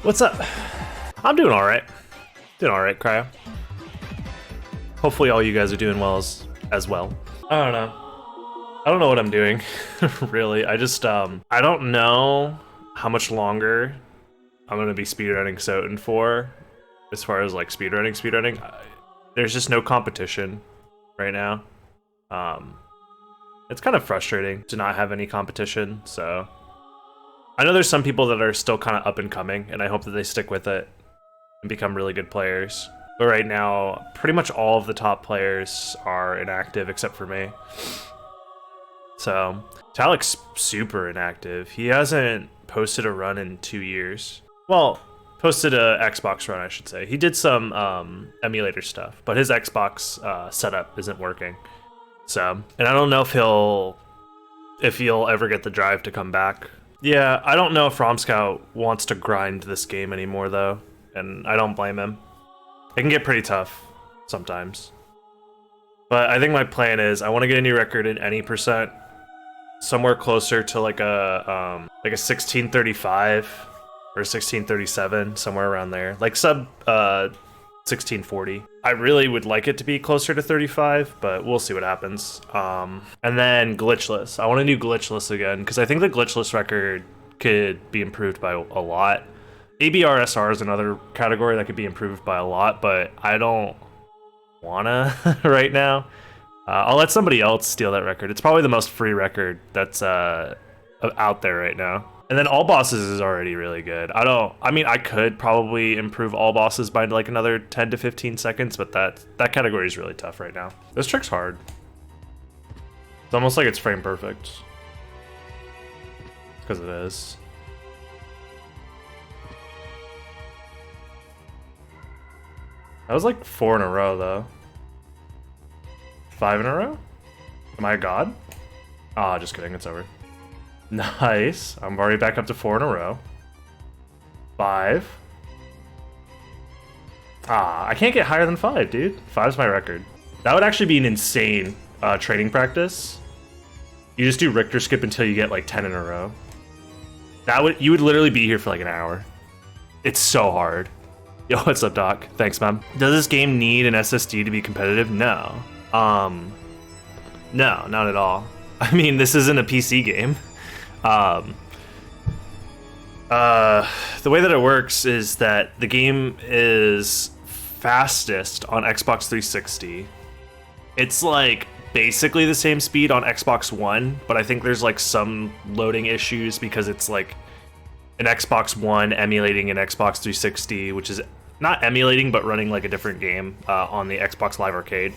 What's up? I'm doing all right. Doing all right, Cryo. Hopefully all you guys are doing well as well. I don't know. I don't know what I'm doing, really. I just, I don't know how much longer I'm gonna be speedrunning SotN for, as far as like speedrunning. There's just no competition right now. It's kind of frustrating to not have any competition, so. I know there's some people that are still kind of up and coming, and I hope that they stick with it and become really good players. But right now, pretty much all of the top players are inactive except for me. So, Talik's super inactive. He hasn't posted a run in 2 years. Well, posted a Xbox run, I should say. He did some emulator stuff, but his Xbox setup isn't working. So, and I don't know if he'll ever get the drive to come back. Yeah, I don't know if Romscout wants to grind this game anymore, though, and I don't blame him. It can get pretty tough sometimes. But I think my plan is I want to get a new record in any percent, somewhere closer to like a 1635 or 1637, somewhere around there, like sub 1640. I really would like it to be closer to 35, but we'll see what happens. And then glitchless. I want to do glitchless again because I think the glitchless record could be improved by a lot. ABRSR is another category that could be improved by a lot, but I don't wanna right now. I'll let somebody else steal that record. It's probably the most free record that's out there right now. And then all bosses is already really good. I mean, I could probably improve all bosses by like another 10 to 15 seconds, but that category is really tough right now. This trick's hard. It's almost like it's frame perfect. Because it is. That was like 4 in a row though. 5 in a row? Am I a god? Ah, just kidding, it's over. Nice. I'm already back up to 4 in a row. 5. Ah, I can't get higher than 5, dude. 5's my record. That would actually be an insane training practice. You just do Richter skip until you get like 10 in a row. You would literally be here for like an hour. It's so hard. Yo, what's up, Doc? Thanks, man. Does this game need an SSD to be competitive? No. No, not at all. I mean, this isn't a PC game. The way that it works is that the game is fastest on Xbox 360. It's like basically the same speed on Xbox One, but I think there's like some loading issues because it's like an Xbox One emulating an Xbox 360, which is not emulating, but running like a different game on the Xbox Live Arcade.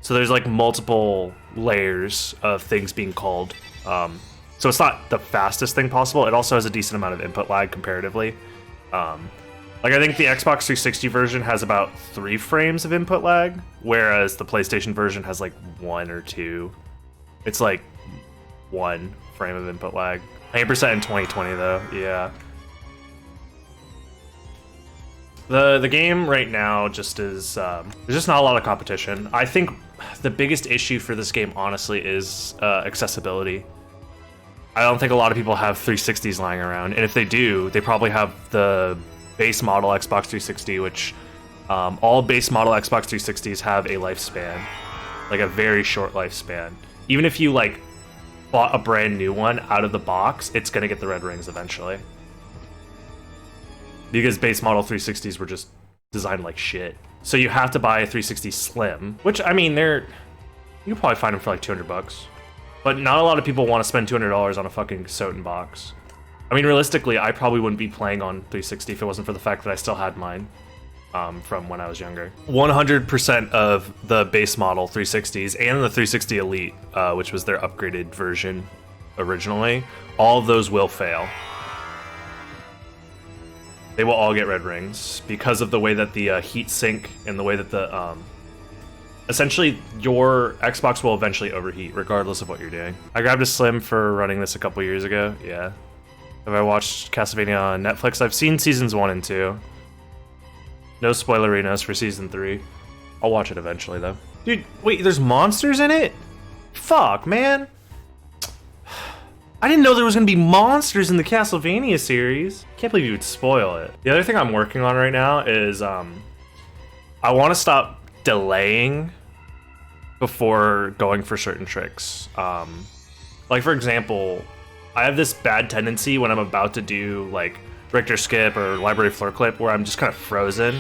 So there's like multiple layers of things being called. So it's not the fastest thing possible. It also has a decent amount of input lag comparatively. Like I think the Xbox 360 version has about 3 frames of input lag, whereas the PlayStation version has like 1 or 2. It's like 1 frame of input lag. 90% in 2020 though, yeah. The game right now just is, there's just not a lot of competition. I think the biggest issue for this game, honestly, is accessibility. I don't think a lot of people have 360s lying around, and if they do, they probably have the base model Xbox 360, which all base model Xbox 360s have a lifespan, like a very short lifespan. Even if you like bought a brand new one out of the box, it's gonna get the red rings eventually. Because base model 360s were just designed like shit. So you have to buy a 360 Slim, which, I mean, you can probably find them for like 200 bucks. But not a lot of people want to spend $200 on a fucking SotN box. I mean, realistically, I probably wouldn't be playing on 360 if it wasn't for the fact that I still had mine from when I was younger. 100% of the base model 360s and the 360 Elite, which was their upgraded version originally, all of those will fail. They will all get red rings because of the way that the heat sink and the way that the essentially your Xbox will eventually overheat regardless of what you're doing. I grabbed a Slim for running this a couple years ago. Yeah. Have I watched Castlevania on Netflix? I've seen seasons 1 and 2. No spoilerinos for season 3. I'll watch it eventually though. Dude, wait, there's monsters in it? Fuck, man. I didn't know there was gonna be monsters in the Castlevania series. Can't believe you would spoil it. The other thing I'm working on right now is I want to stop delaying before going for certain tricks. Like for example, I have this bad tendency when I'm about to do like Richter skip or library floor clip where I'm just kind of frozen,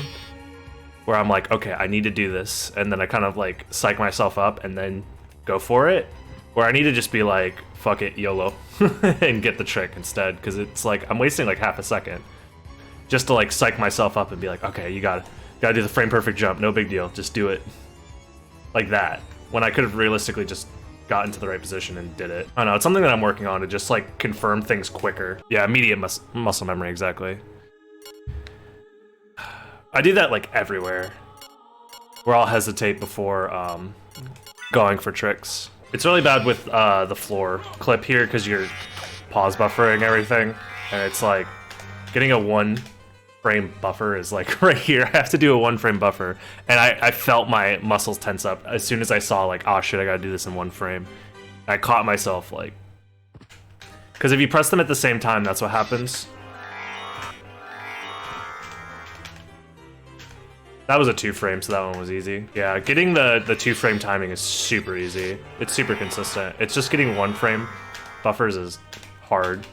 where I'm like, okay, I need to do this, and then I kind of like psych myself up and then go for it, where I need to just be like, fuck it, YOLO, and get the trick instead, because it's like I'm wasting like half a second just to like psych myself up and be like, okay, you gotta do the frame perfect jump, no big deal, just do it like that, when I could have realistically just got into the right position and did it. I don't know, it's something that I'm working on to just like confirm things quicker. Yeah, immediate muscle memory, exactly. I do that like everywhere, where I'll hesitate before going for tricks. It's really bad with the floor clip here because you're pause buffering everything, and it's like getting a 1 frame buffer is like right here. I have to do a 1 frame buffer, and I felt my muscles tense up as soon as I saw like, oh shit, I gotta do this in 1 frame. I caught myself like, because if you press them at the same time, that's what happens. That was a 2 frame, so that one was easy. Yeah, getting the 2 frame timing is super easy. It's super consistent. It's just getting 1 frame buffers is hard.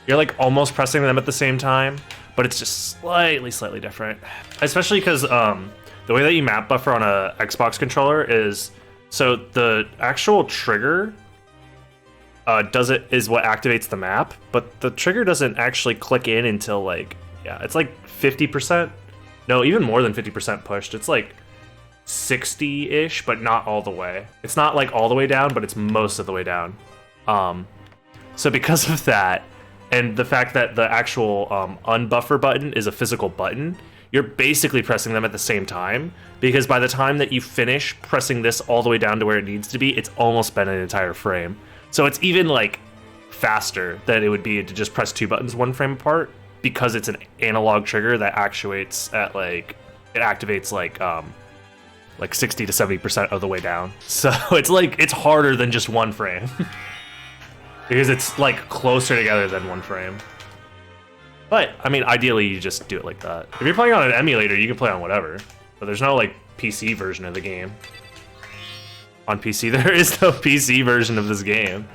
You're like almost pressing them at the same time, but it's just slightly different. Especially because the way that you map buffer on a Xbox controller is, so the actual trigger is what activates the map, but the trigger doesn't actually click in until like, yeah, it's like 50%. No, even more than 50% pushed. It's like 60-ish, but not all the way. It's not like all the way down, but it's most of the way down. So because of that, and the fact that the actual unbuffer button is a physical button, you're basically pressing them at the same time, because by the time that you finish pressing this all the way down to where it needs to be, it's almost been an entire frame. So it's even like faster than it would be to just press 2 buttons 1 frame apart, because it's an analog trigger that actuates at like, it activates like 60 to 70% of the way down. So it's like, it's harder than just 1 frame. Because it's like closer together than 1 frame. But I mean, ideally you just do it like that. If you're playing on an emulator, you can play on whatever, but there's no like PC version of the game. On PC, there is no PC version of this game.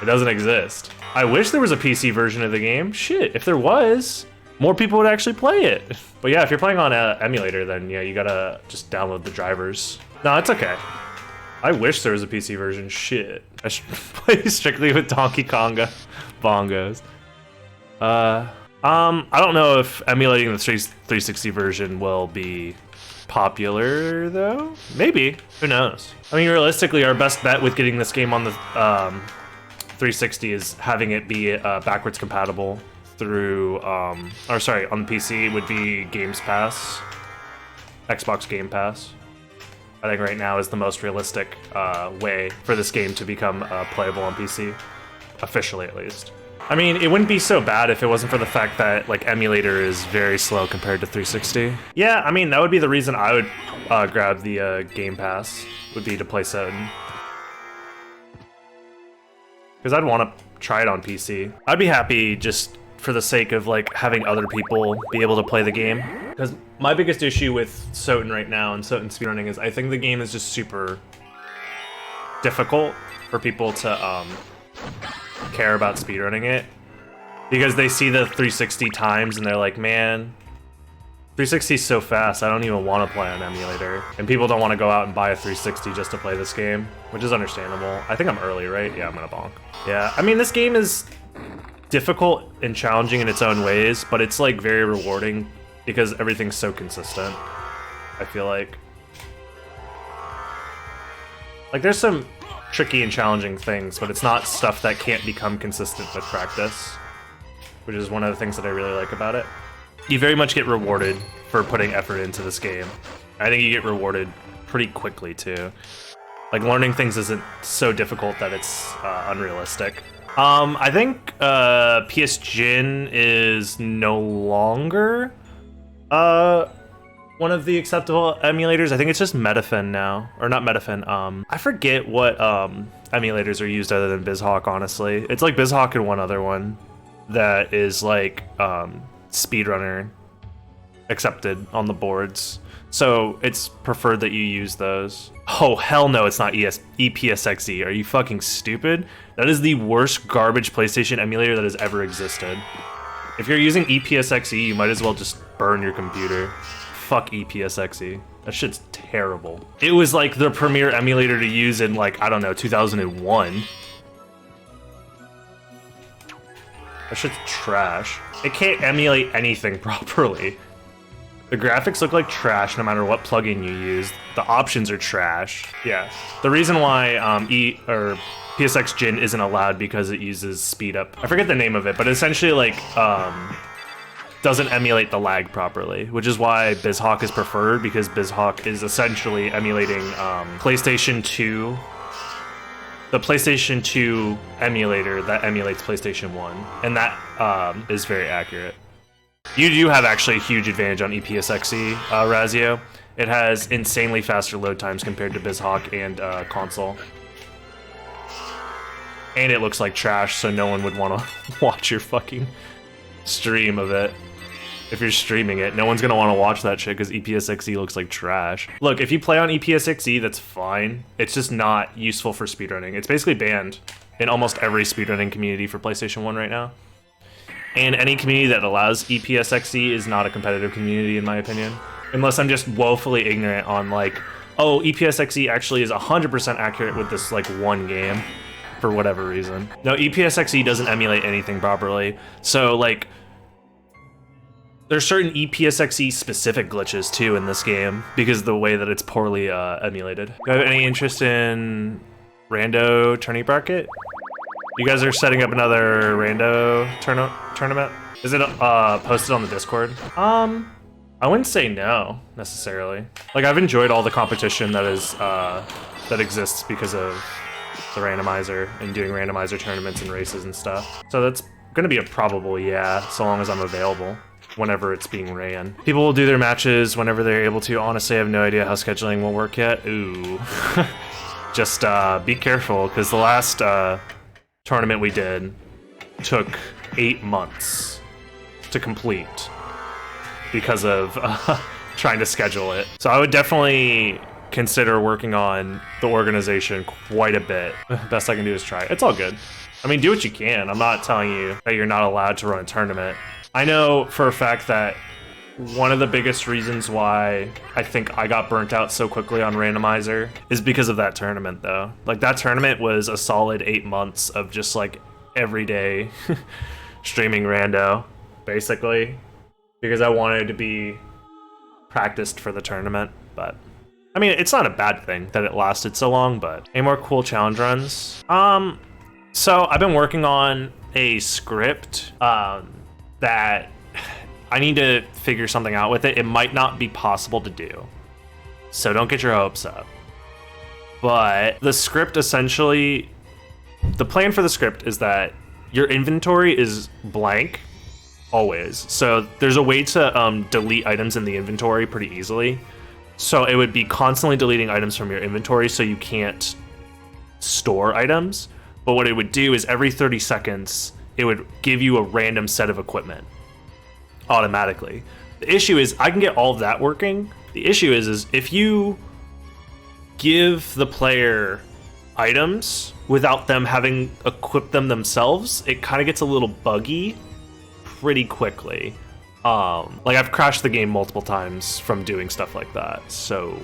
It doesn't exist. I wish there was a PC version of the game. Shit, if there was, more people would actually play it. But yeah, if you're playing on an emulator, then yeah, you gotta just download the drivers. No, it's okay. I wish there was a PC version. Shit. I should play strictly with Donkey Konga bongos. I don't know if emulating the 360 version will be popular, though. Maybe. Who knows? I mean, realistically, our best bet with getting this game on the 360 is having it be backwards compatible through, or sorry, on the PC would be Games Pass, Xbox Game Pass. I think right now is the most realistic way for this game to become playable on PC, officially at least. I mean, it wouldn't be so bad if it wasn't for the fact that like emulator is very slow compared to 360. Yeah, I mean, that would be the reason I would grab the Game Pass, would be to play SotN. Because I'd want to try it on PC. I'd be happy just for the sake of like having other people be able to play the game. Because my biggest issue with SotN right now and SotN Speedrunning is I think the game is just super difficult for people to care about speedrunning it. Because they see the 360 times and they're like, man, 360 is so fast, I don't even want to play on emulator. And people don't want to go out and buy a 360 just to play this game, which is understandable. I think I'm early, right? Yeah, I'm gonna bonk. Yeah, I mean, this game is difficult and challenging in its own ways, but it's like very rewarding because everything's so consistent, I feel like. Like, there's some tricky and challenging things, but it's not stuff that can't become consistent with practice, which is one of the things that I really like about it. You very much get rewarded for putting effort into this game. I think you get rewarded pretty quickly, too. Like, learning things isn't so difficult that it's unrealistic. I think PS Jin is no longer one of the acceptable emulators. I think it's just Metafin now, or not Metafin. I forget what emulators are used other than BizHawk, honestly. It's like BizHawk and one other one that is like Speedrunner accepted on the boards. So it's preferred that you use those. Oh, hell no, it's not EPSXE. Are you fucking stupid? That is the worst garbage PlayStation emulator that has ever existed. If you're using EPSXE, you might as well just burn your computer. Fuck EPSXE. That shit's terrible. It was like the premier emulator to use in like, I don't know, 2001. That shit's trash. It can't emulate anything properly. The graphics look like trash no matter what plugin you use. The options are trash. Yeah. The reason why PSX Gen isn't allowed because it uses speed up. I forget the name of it, but essentially like doesn't emulate the lag properly, which is why BizHawk is preferred, because BizHawk is essentially emulating PlayStation 2, the PlayStation 2 emulator that emulates PlayStation 1, and that is very accurate. You do have actually a huge advantage on EPSXE, Razio. It has insanely faster load times compared to BizHawk and console. And it looks like trash, so no one would want to watch your fucking stream of it. If you're streaming it, no one's going to want to watch that shit because EPSXE looks like trash. Look, if you play on EPSXE, that's fine. It's just not useful for speedrunning. It's basically banned in almost every speedrunning community for PlayStation 1 right now. And any community that allows EPSXE is not a competitive community, in my opinion. Unless I'm just woefully ignorant on like, oh, EPSXE actually is 100% accurate with this like one game, for whatever reason. No, EPSXE doesn't emulate anything properly. So like, there's certain EPSXE specific glitches too in this game because of the way that it's poorly emulated. Do you have any interest in Rando Tourney Bracket? You guys are setting up another Rando tournament? Is it posted on the Discord? I wouldn't say no, necessarily. Like, I've enjoyed all the competition that is that exists because of the randomizer and doing randomizer tournaments and races and stuff. So that's gonna be a probable yeah, so long as I'm available whenever it's being ran. People will do their matches whenever they're able to. Honestly, I have no idea how scheduling will work yet. Ooh. Just be careful, because the last tournament we did took 8 months to complete because of trying to schedule it. So I would definitely consider working on the organization quite a bit. Best I can do is try. It's all good. I mean, do what you can. I'm not telling you that you're not allowed to run a tournament. I know for a fact that one of the biggest reasons why I think I got burnt out so quickly on Randomizer is because of that tournament, though. Like, that tournament was a solid 8 months of just, like, every day streaming Rando, basically, because I wanted to be practiced for the tournament. But, I mean, it's not a bad thing that it lasted so long, but any more cool challenge runs? So I've been working on a script that I need to figure something out with it. It might not be possible to do, so don't get your hopes up. But the script essentially, the plan for the script is that your inventory is blank always. So there's a way to delete items in the inventory pretty easily. So it would be constantly deleting items from your inventory so you can't store items. But what it would do is every 30 seconds, it would give you a random set of equipment automatically. The issue is I can get all of that working. The issue is if you give the player items without them having equipped them themselves, it kind of gets a little buggy pretty quickly. Like, I've crashed the game multiple times from doing stuff like that. So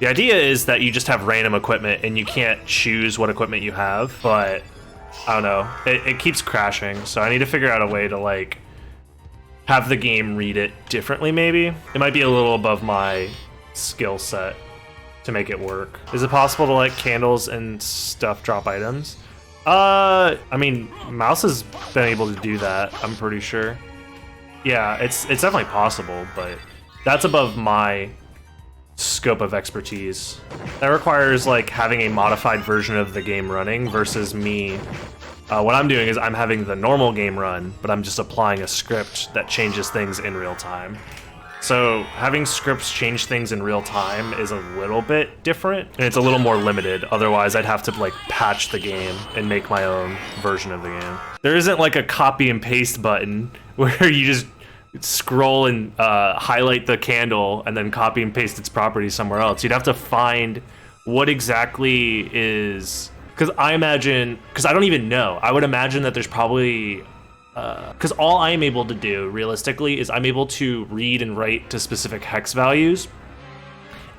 the idea is that you just have random equipment and you can't choose what equipment you have, but I don't know, it keeps crashing. So I need to figure out a way to like have the game read it differently, maybe. It might be a little above my skill set to make it work. Is it possible to let candles and stuff drop items? I mean, Mouse has been able to do that, I'm pretty sure. Yeah, it's definitely possible, but that's above my scope of expertise. That requires like having a modified version of the game running versus me. What I'm doing is I'm having the normal game run, but I'm just applying a script that changes things in real time. So having scripts change things in real time is a little bit different, and it's a little more limited. Otherwise, I'd have to like patch the game and make my own version of the game. There isn't like a copy and paste button where you just scroll and highlight the candle and then copy and paste its properties somewhere else. You'd have to find what exactly is, because I don't even know. I would imagine that there's probably, because all I am able to do realistically is I'm able to read and write to specific hex values.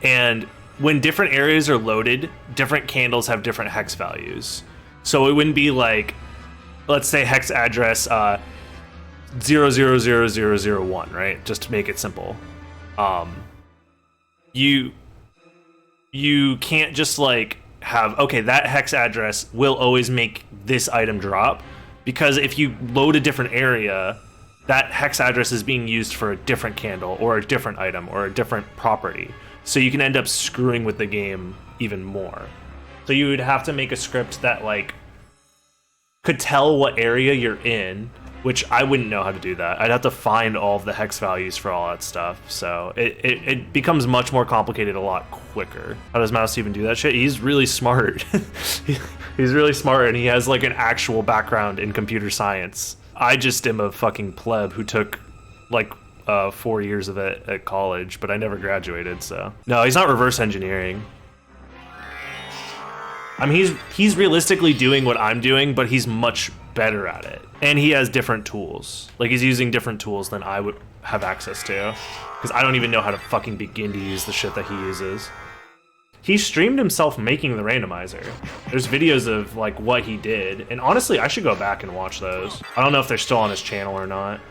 And when different areas are loaded, different candles have different hex values. So it wouldn't be like, let's say hex address 000001, right? Just to make it simple. You can't just like have, okay, that hex address will always make this item drop, because if you load a different area, that hex address is being used for a different candle or a different item or a different property. So you can end up screwing with the game even more. So you would have to make a script that like could tell what area you're in, which I wouldn't know how to do that. I'd have to find all of the hex values for all that stuff. So it becomes much more complicated a lot quicker. How does Mouse even do that shit? He's really smart. He's really smart, and he has like an actual background in computer science. I just am a fucking pleb who took like 4 years of it at college, but I never graduated, so. No, he's not reverse engineering. I mean, he's realistically doing what I'm doing, but he's much better at it. And he has different tools. Like, he's using different tools than I would have access to, because I don't even know how to fucking begin to use the shit that he uses. He streamed himself making the randomizer. There's videos of like what he did, and honestly, I should go back and watch those. I don't know if they're still on his channel or not.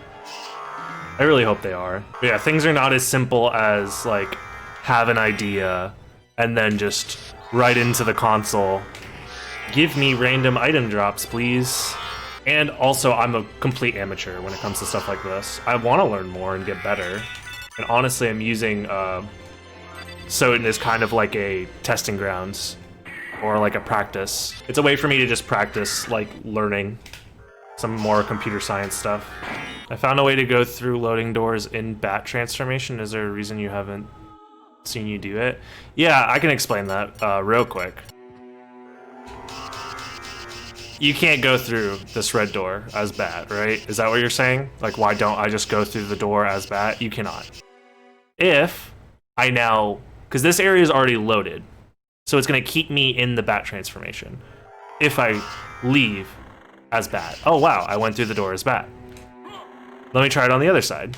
I really hope they are. But yeah, things are not as simple as like have an idea and then just right into the console. Give me random item drops, please. And also, I'm a complete amateur when it comes to stuff like this. I want to learn more and get better. And honestly, I'm using SotN as kind of like a testing grounds or like a practice. It's a way for me to just practice like learning some more computer science stuff. I found a way to go through loading doors in bat transformation. Is there a reason you haven't seen you do it? Yeah, I can explain that real quick. You can't go through this red door as bat, right? Is that what you're saying? Like, why don't I just go through the door as bat? You cannot. If I now, because this area is already loaded, so it's gonna keep me in the bat transformation. If I leave as bat, oh wow, I went through the door as bat. Let me try it on the other side.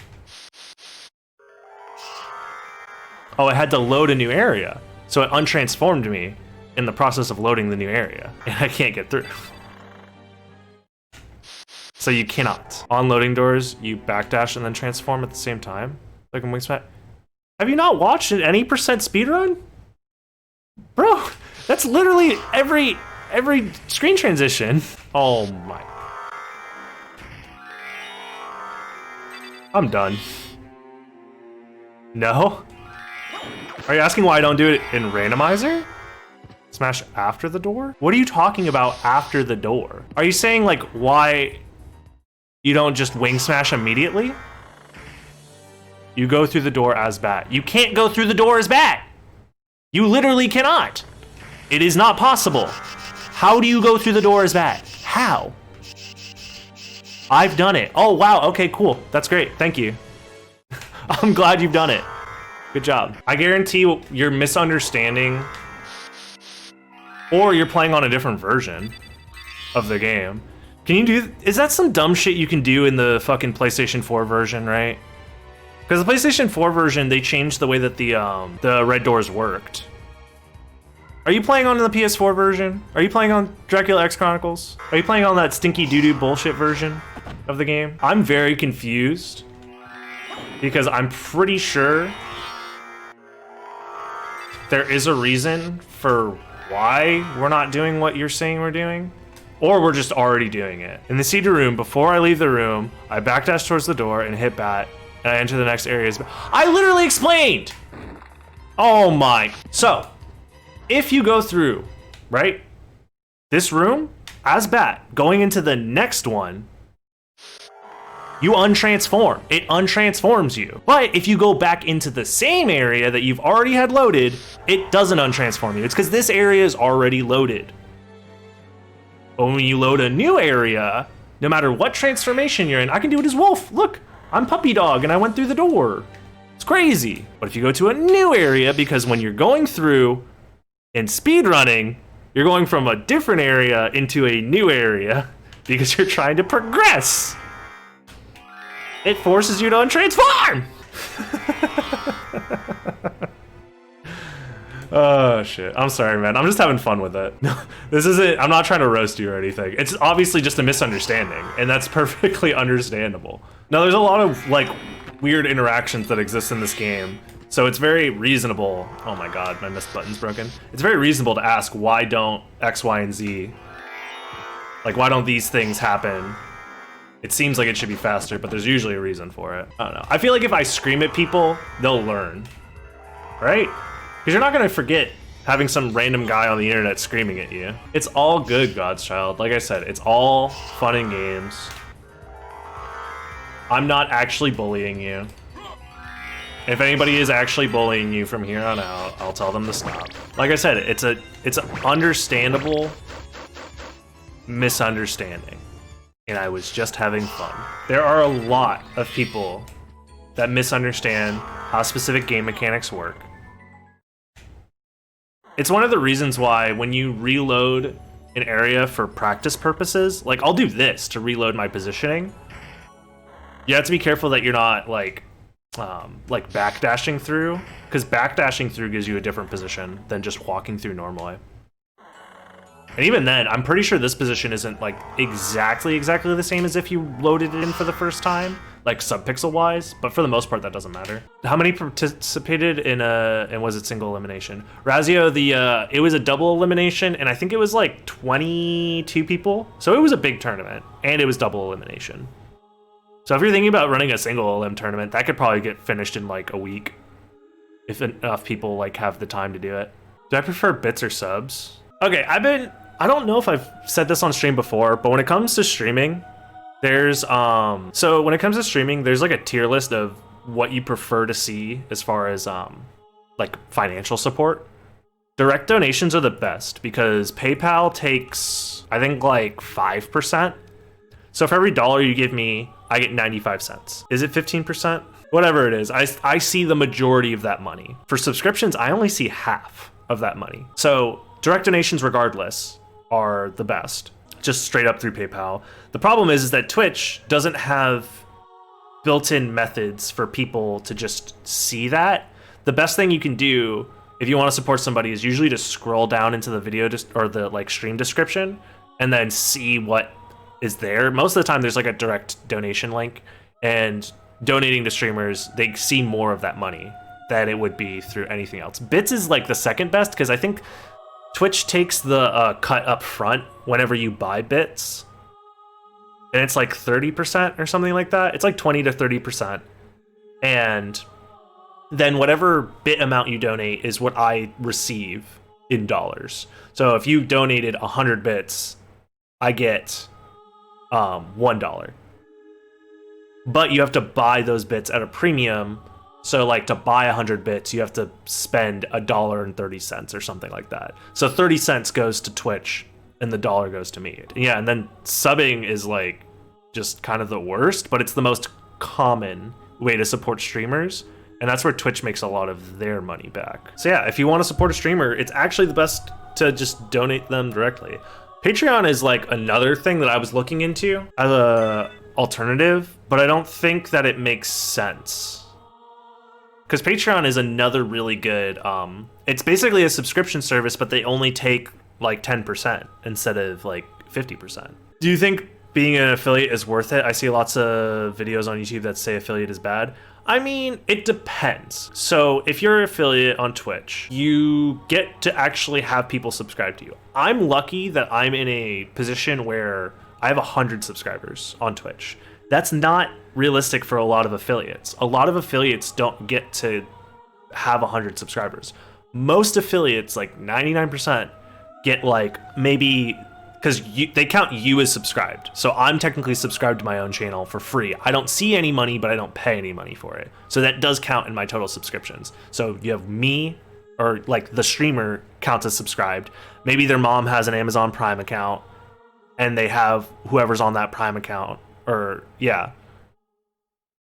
Oh, it had to load a new area, so it untransformed me in the process of loading the new area, and I can't get through. So you cannot. On loading doors, you backdash and then transform at the same time. Like in Wingspan. Have you not watched any percent speedrun? Bro, that's literally every screen transition. Oh my. I'm done. No? Are you asking why I don't do it in Randomizer? Smash after the door? What are you talking about after the door? Are you saying like why you don't just wing smash immediately? You go through the door as bat. You can't go through the door as bat. You literally cannot. It is not possible. How do you go through the door as bat? How? I've done it. Oh, wow. Okay, cool. That's great. Thank you. I'm glad you've done it. Good job. I guarantee you're misunderstanding, or you're playing on a different version of the game. Can you do, is that some dumb shit you can do in the fucking PlayStation 4 version, right? Because the PlayStation 4 version, they changed the way that the red doors worked. Are you playing on the PS4 version? Are you playing on Dracula X Chronicles? Are you playing on that stinky doo-doo bullshit version of the game? I'm very confused because I'm pretty sure there is a reason for why we're not doing what you're saying we're doing. Or we're just already doing it. In the secret room, before I leave the room, I backdash towards the door and hit bat, and I enter the next area. I literally explained! Oh my. So, if you go through, right, this room, as bat, going into the next one, you untransform. It untransforms you. But if you go back into the same area that you've already had loaded, it doesn't untransform you. It's because this area is already loaded. But when you load a new area, no matter what transformation you're in, I can do it as Wolf. Look, I'm Puppy Dog and I went through the door. It's crazy. But if you go to a new area, because when you're going through in speedrunning, you're going from a different area into a new area because you're trying to progress. It forces you to untransform. Oh shit, I'm sorry, man. I'm just having fun with it. This isn't, I'm not trying to roast you or anything. It's obviously just a misunderstanding, and that's perfectly understandable. Now, there's a lot of like weird interactions that exist in this game, so it's very reasonable. Oh my god, my missed button's broken. It's very reasonable to ask, why don't X, Y, and Z? Like, why don't these things happen? It seems like it should be faster, but there's usually a reason for it. I don't know. I feel like if I scream at people, they'll learn, right? Because you're not gonna forget having some random guy on the internet screaming at you. It's all good, God's child. Like I said, it's all fun and games. I'm not actually bullying you. If anybody is actually bullying you from here on out, I'll tell them to stop. Like I said, it's an understandable misunderstanding. And I was just having fun. There are a lot of people that misunderstand how specific game mechanics work. It's one of the reasons why when you reload an area for practice purposes, like I'll do this to reload my positioning. You have to be careful that you're not like backdashing through, because backdashing through gives you a different position than just walking through normally. And even then, I'm pretty sure this position isn't like exactly the same as if you loaded it in for the first time, like subpixel wise, but for the most part that doesn't matter. How many participated in and was it single elimination? Razio, it was a double elimination, and I think it was like 22 people. So it was a big tournament, and it was double elimination. So if you're thinking about running a single elim tournament, that could probably get finished in like a week, if enough people like have the time to do it. Do I prefer bits or subs? Okay, I don't know if I've said this on stream before, but when it comes to streaming, there's there's like a tier list of what you prefer to see as far as like financial support. Direct donations are the best because PayPal takes, I think, like 5%. So for every dollar you give me, I get 95 cents. Is it 15%? Whatever it is, I see the majority of that money. For subscriptions, I only see half of that money. So direct donations regardless are the best, just straight up through PayPal. The problem is that Twitch doesn't have built-in methods for people to just see that. The best thing you can do if you want to support somebody is usually to scroll down into the video or the like stream description and then see what is there. Most of the time there's like a direct donation link, and donating to streamers, they see more of that money than it would be through anything else. Bits is like the second best because I think Twitch takes the cut up front whenever you buy bits, and it's like 30% or something like that. It's like 20 to 30%, and then whatever bit amount you donate is what I receive in dollars. So if you donated 100 bits, I get $1, but you have to buy those bits at a premium. So like to buy 100 bits, you have to spend $1.30 or something like that. So 30 cents goes to Twitch and the dollar goes to me. Yeah, and then subbing is like just kind of the worst, but it's the most common way to support streamers. And that's where Twitch makes a lot of their money back. So yeah, if you want to support a streamer, it's actually the best to just donate them directly. Patreon is like another thing that I was looking into as a alternative, but I don't think that it makes sense. Because Patreon is another really good, it's basically a subscription service, but they only take like 10% instead of like 50%. Do you think being an affiliate is worth it? I see lots of videos on YouTube that say affiliate is bad. I mean, it depends. So if you're an affiliate on Twitch, you get to actually have people subscribe to you. I'm lucky that I'm in a position where I have 100 subscribers on Twitch. That's not realistic for a lot of affiliates. A lot of affiliates don't get to have 100 subscribers. Most affiliates, like 99%, get like maybe because they count you as subscribed. So I'm technically subscribed to my own channel for free. I don't see any money, but I don't pay any money for it. So that does count in my total subscriptions. So you have me, or like the streamer counts as subscribed. Maybe their mom has an Amazon Prime account and they have whoever's on that Prime account, or yeah,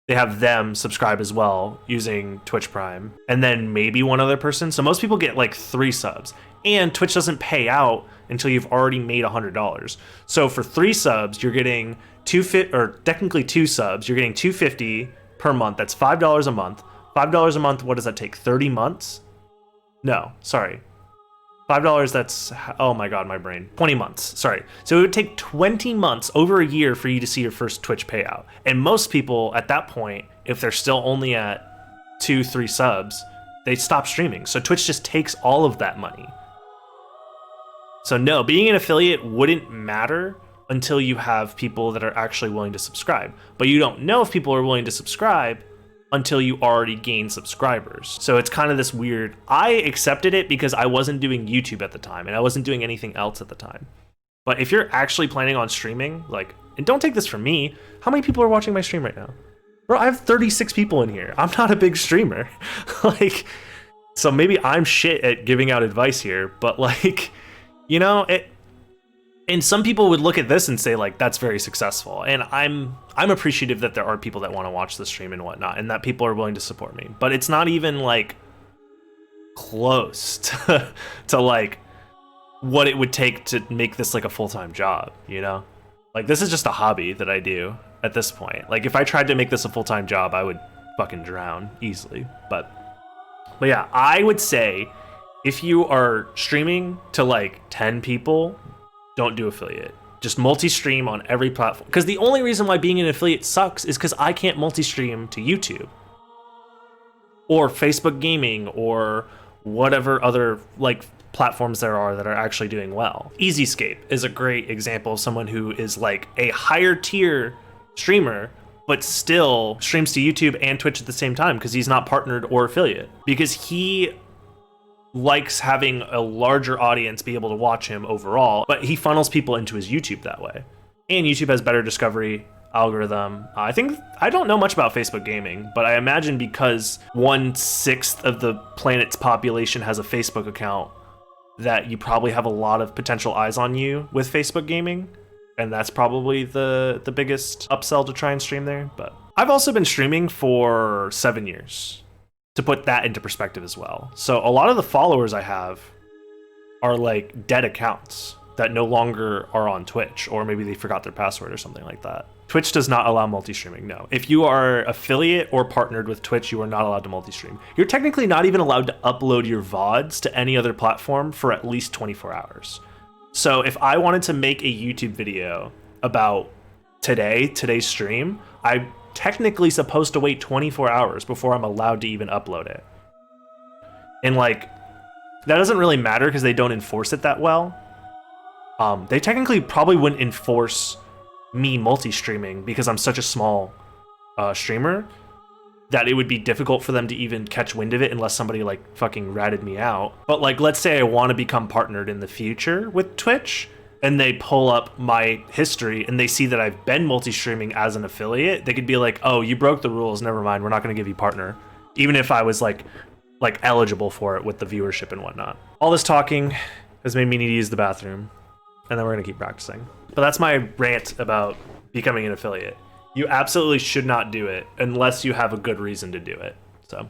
they have them subscribe as well using Twitch Prime, and then maybe one other person. So most people get like 3 subs, and Twitch doesn't pay out until you've already made $100. So for 3 subs, you're getting technically 2 subs, you're getting $2.50 per month. That's $5 a month. $5 a month. What does that take? 30 months? No, sorry. $5, that's, oh my God, my brain. 20 months, sorry. So it would take 20 months, over a year, for you to see your first Twitch payout. And most people at that point, if they're still only at 2-3 subs, they stop streaming. So Twitch just takes all of that money. So no, being an affiliate wouldn't matter until you have people that are actually willing to subscribe. But you don't know if people are willing to subscribe until you already gain subscribers. So it's kind of this weird, I accepted it because I wasn't doing YouTube at the time and I wasn't doing anything else at the time. But if you're actually planning on streaming, like, and don't take this from me, how many people are watching my stream right now? Bro, I have 36 people in here. I'm not a big streamer. Like, so maybe I'm shit at giving out advice here, but like, you know, and some people would look at this and say like, that's very successful. And I'm appreciative that there are people that want to watch the stream and whatnot, and that people are willing to support me. But it's not even like close to like what it would take to make this like a full-time job, you know? Like, this is just a hobby that I do at this point. Like, if I tried to make this a full-time job, I would fucking drown easily. But yeah, I would say if you are streaming to like 10 people, don't do affiliate. Just multi-stream on every platform. Because the only reason why being an affiliate sucks is because I can't multi-stream to YouTube or Facebook Gaming or whatever other like platforms there are that are actually doing well. Easyscape is a great example of someone who is like a higher tier streamer, but still streams to YouTube and Twitch at the same time because he's not partnered or affiliate. Because he likes having a larger audience be able to watch him overall, but he funnels people into his YouTube that way. And YouTube has better discovery algorithm. I don't know much about Facebook Gaming, but I imagine because 1/6 of the planet's population has a Facebook account, that you probably have a lot of potential eyes on you with Facebook Gaming. And that's probably the biggest upsell to try and stream there. But I've also been streaming for 7 years, to put that into perspective as well. So a lot of the followers I have are like dead accounts that no longer are on Twitch, or maybe they forgot their password or something like that. Twitch does not allow multi-streaming, no. If you are affiliate or partnered with Twitch, you are not allowed to multi-stream. You're technically not even allowed to upload your VODs to any other platform for at least 24 hours. So if I wanted to make a YouTube video about today's stream, I'm technically supposed to wait 24 hours before I'm allowed to even upload it. And like, that doesn't really matter because they don't enforce it that well. They technically probably wouldn't enforce me multi-streaming because I'm such a small streamer that it would be difficult for them to even catch wind of it unless somebody like fucking ratted me out. But like, let's say I want to become partnered in the future with Twitch, and they pull up my history and they see that I've been multi-streaming as an affiliate, they could be like, oh, you broke the rules, never mind, we're not going to give you partner. Even if I was like eligible for it with the viewership and whatnot. All this talking has made me need to use the bathroom, and then we're going to keep practicing. But that's my rant about becoming an affiliate. You absolutely should not do it unless you have a good reason to do it. So